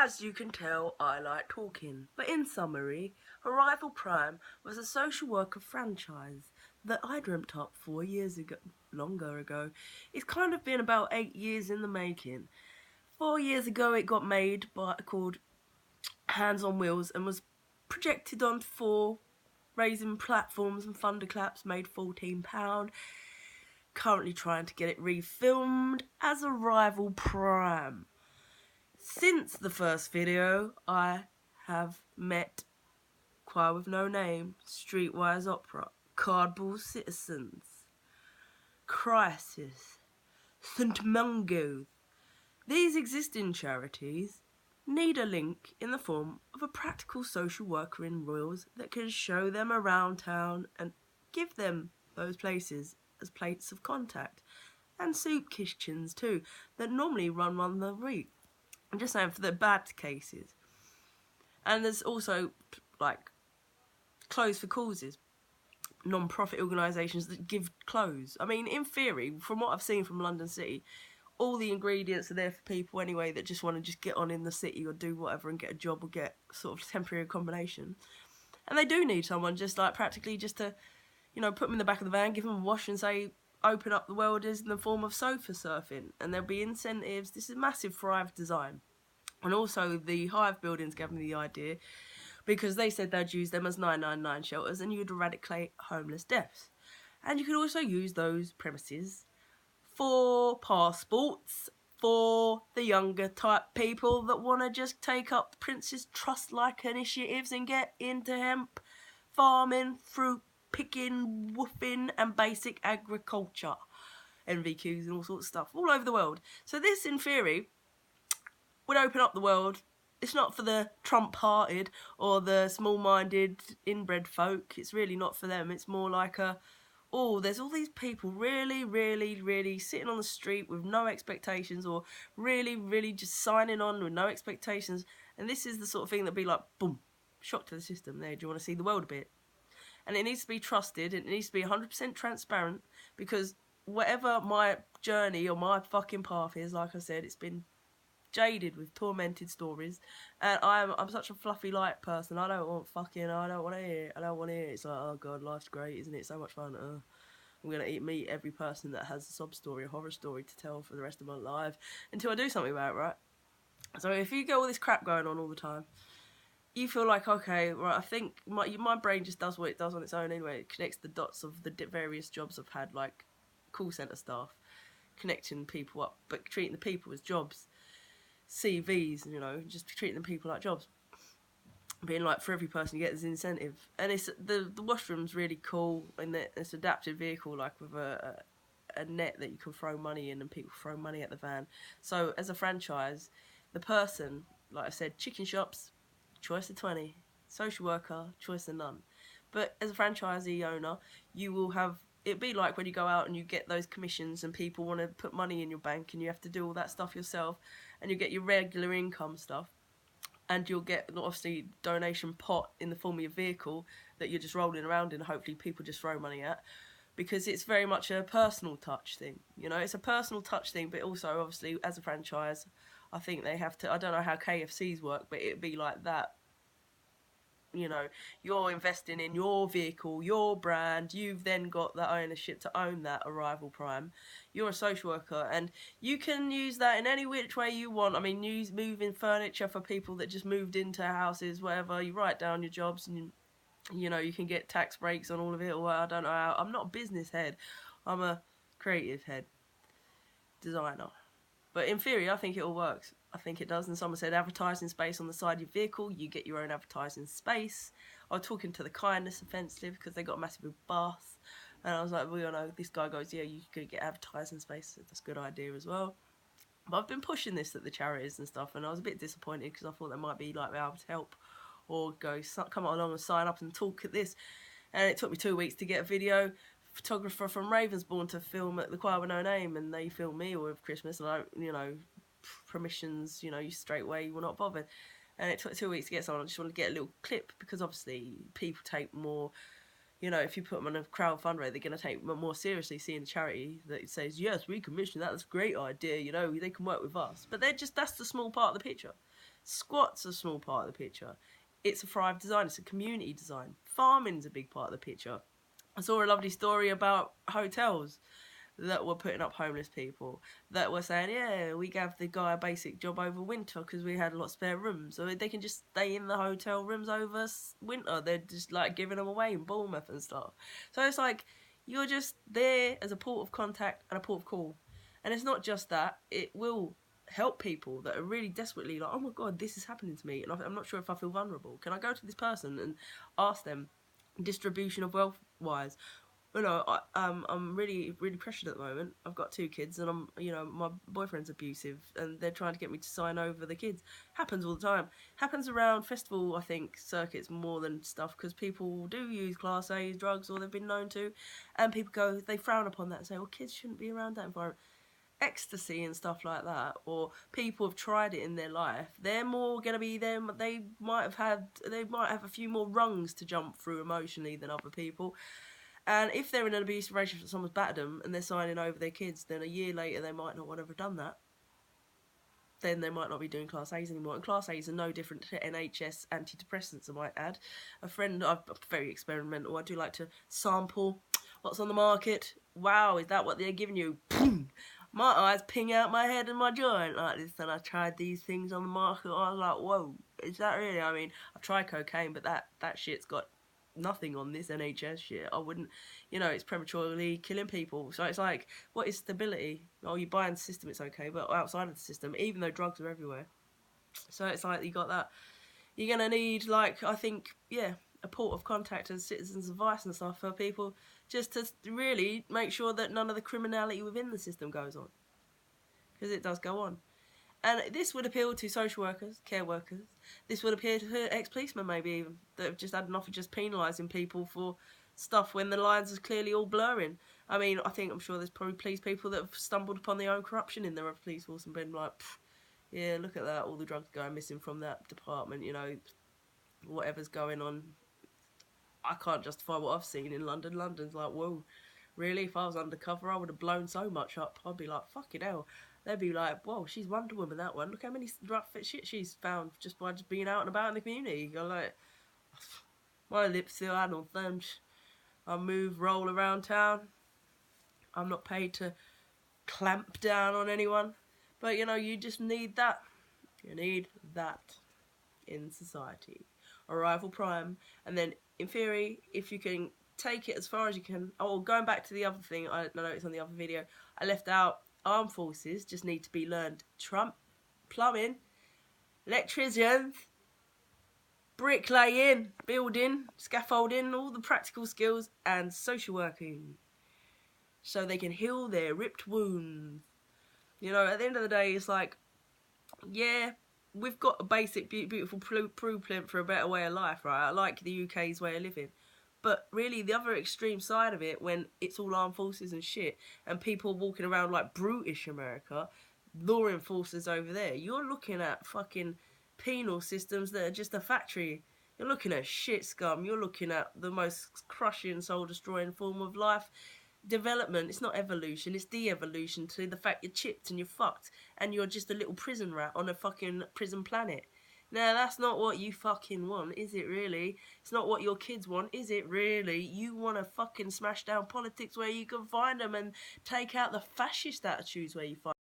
As you can tell, I like talking. But in summary, Arrivalprime was a social worker franchise that I dreamt up 4 years ago, longer ago. It's kind of been about 8 years in the making. 4 years ago it got made called Hands on Wheels and was projected on 4 raising platforms and thunderclaps, made £14. Currently trying to get it refilmed as Arrivalprime. Since the first video, I have met Choir with No Name, Streetwise Opera, Cardboard Citizens, Crisis, St. Mungo. These existing charities need a link in the form of a practical social worker in Royals that can show them around town and give them those places as plates of contact, and soup kitchens too that normally run the week. I'm just saying for the bad cases. And there's also like clothes for causes, non-profit organisations that give clothes. I mean, in theory, from what I've seen from London City, all the ingredients are there for people anyway that just want to just get on in the city or do whatever and get a job or get sort of temporary accommodation. And they do need someone just like practically just to, you know, put them in the back of the van, give them a wash and say, open up the world is in the form of sofa surfing. And there'll be incentives. This is massive Thrive design. And also the Hive buildings gave me the idea because they said they'd use them as 999 shelters and you'd eradicate homeless deaths. And you could also use those premises for passports for the younger type people that want to just take up Prince's Trust-like initiatives and get into hemp, farming, fruit picking, woofing and basic agriculture. NVQs and all sorts of stuff all over the world. So this, in theory, would open up the world. It's not for the Trump-hearted or the small-minded inbred folk. It's really not for them. It's more like there's all these people really sitting on the street with no expectations, or really just signing on with no expectations. And this is the sort of thing that'd be like, boom, shock to the system there. Do you want to see the world a bit? And it needs to be trusted. It needs to be 100% transparent, because whatever my journey or my fucking path is, like I said, it's been jaded with tormented stories, and I'm such a fluffy light person. I don't want to hear it. It's like, oh god, life's great, isn't it? So much fun. I'm gonna meet every person that has a sob story, a horror story to tell for the rest of my life until I do something about it, right? So if you get all this crap going on all the time, you feel like, okay, right, I think my brain just does what it does on its own anyway. It connects the dots of the various jobs I've had, like call centre staff, connecting people up, but treating the people as jobs. CVs, you know, just treating the people like jobs. Being like, for every person you get, there's an incentive. And it's the washroom's really cool, and it's an adapted vehicle, like with a net that you can throw money in, and people throw money at the van. So as a franchise, the person, like I said, chicken shops, choice of 20, social worker, choice of none. But as a franchisee owner, you will have, it'd be like when you go out and you get those commissions and people want to put money in your bank and you have to do all that stuff yourself, and you get your regular income stuff, and you'll get obviously donation pot in the form of your vehicle that you're just rolling around in, hopefully people just throw money at, because it's very much a personal touch thing. You know, it's a personal touch thing, but also obviously as a franchise, I think they have to, I don't know how KFCs work, but it'd be like that. You know, you're investing in your vehicle, your brand, you've then got the ownership to own that Arrivalprime. You're a social worker and you can use that in any which way you want. I mean, use moving furniture for people that just moved into houses, whatever. You write down your jobs and you know, you can get tax breaks on all of it, or I don't know how. I'm not a business head, I'm a creative head, designer. But in theory, I think it all works. I think it does. And someone said advertising space on the side of your vehicle. You get your own advertising space. I was talking to the Kindness Offensive because they got a massive bath. And I was like, well, you know, this guy goes, yeah, you could get advertising space. So that's a good idea as well. But I've been pushing this at the charities and stuff. And I was a bit disappointed because I thought they might be like able to help or go, come along and sign up and talk at this. And it took me 2 weeks to get a video photographer from Ravensbourne to film at the Choir with No Name, and they filmed me all of Christmas, and I, you know, permissions, you know, you straight away, you were not bothered. And it took 2 weeks to get someone. I just wanted to get a little clip, because obviously people take more, you know, if you put them on a crowd fundraiser, they're going to take more seriously seeing a charity that says, yes, we commissioned that, that's a great idea, you know, they can work with us. But they're just, that's the small part of the picture. Squat's a small part of the picture. It's a Thrive design, it's a community design. Farming's a big part of the picture. I saw a lovely story about hotels that were putting up homeless people, that were saying, yeah, we gave the guy a basic job over winter because we had a lot of spare rooms, or they can just stay in the hotel rooms over winter. They're just like giving them away in Bournemouth and stuff. So it's like, you're just there as a port of contact and a port of call. And it's not just that, it will help people that are really desperately like, oh my god, this is happening to me and I'm not sure if I feel vulnerable. Can I go to this person and ask them, distribution of wealth wise? You know, I'm really pressured at the moment. I've got 2 kids, and my boyfriend's abusive, and they're trying to get me to sign over the kids. Happens all the time. Happens around festival, I think, circuits more than stuff, because people do use Class A drugs, or they've been known to, and people they frown upon that and say, well, kids shouldn't be around that environment. Ecstasy and stuff like that, or people have tried it in their life, they're more going to be them. They might have a few more rungs to jump through emotionally than other people. And if they're in an abusive relationship, someone's battered them and they're signing over their kids, then a year later they might not want to have done that. Then they might not be doing Class A's anymore. And Class A's are no different to NHS antidepressants, I might add. I'm very experimental. I do like to sample what's on the market. Wow, is that what they're giving you? My eyes ping out my head and my joint like this. And I tried these things on the market. I was like, whoa, is that really? I mean, I've tried cocaine, but that shit's got nothing on this NHS shit. I wouldn't, it's prematurely killing people. So it's like, what is stability? Oh, you buy in the system, it's okay, but outside of the system, even though drugs are everywhere. So it's like, you got that. You're going to need, like, I think, a port of contact as citizens' advice and stuff for people, just to really make sure that none of the criminality within the system goes on. Because it does go on. And this would appeal to social workers, care workers. This would appeal to ex-policemen, maybe even, that have just had enough of just penalising people for stuff when the lines are clearly all blurring. I mean, I'm sure there's probably police people that have stumbled upon their own corruption in their police force and been like, yeah, look at that, all the drugs going missing from that department, whatever's going on. I can't justify what I've seen in London. London's like, whoa, really? If I was undercover, I would have blown so much up. I'd be like, fucking hell. They'd be like, whoa, she's Wonder Woman, that one. Look how many rough shit she's found just by being out and about in the community. You're like, my lips still had on thumbs. I move, roll around town. I'm not paid to clamp down on anyone. But, you just need that. You need that in society. Arrival Prime. And then, in theory, if you can take it as far as you can. Oh, going back to the other thing, I noticed on the other video, I left out armed forces just need to be learned. Plumbing, electricians, bricklaying, building, scaffolding, all the practical skills, and social working. So they can heal their ripped wounds. At the end of the day, it's like, yeah, we've got a basic, beautiful blueprint for a better way of life, right? I like the UK's way of living. But really, the other extreme side of it, when it's all armed forces and shit, and people walking around like brutish America, law enforcers over there, you're looking at fucking penal systems that are just a factory. You're looking at shit scum. You're looking at the most crushing, soul-destroying form of life development. It's not evolution, it's de-evolution to the fact you're chipped and you're fucked, and you're just a little prison rat on a fucking prison planet. Now, that's not what you fucking want, is it really? It's not what your kids want, is it really? You want to fucking smash down politics where you can find them and take out the fascist attitudes where you find them.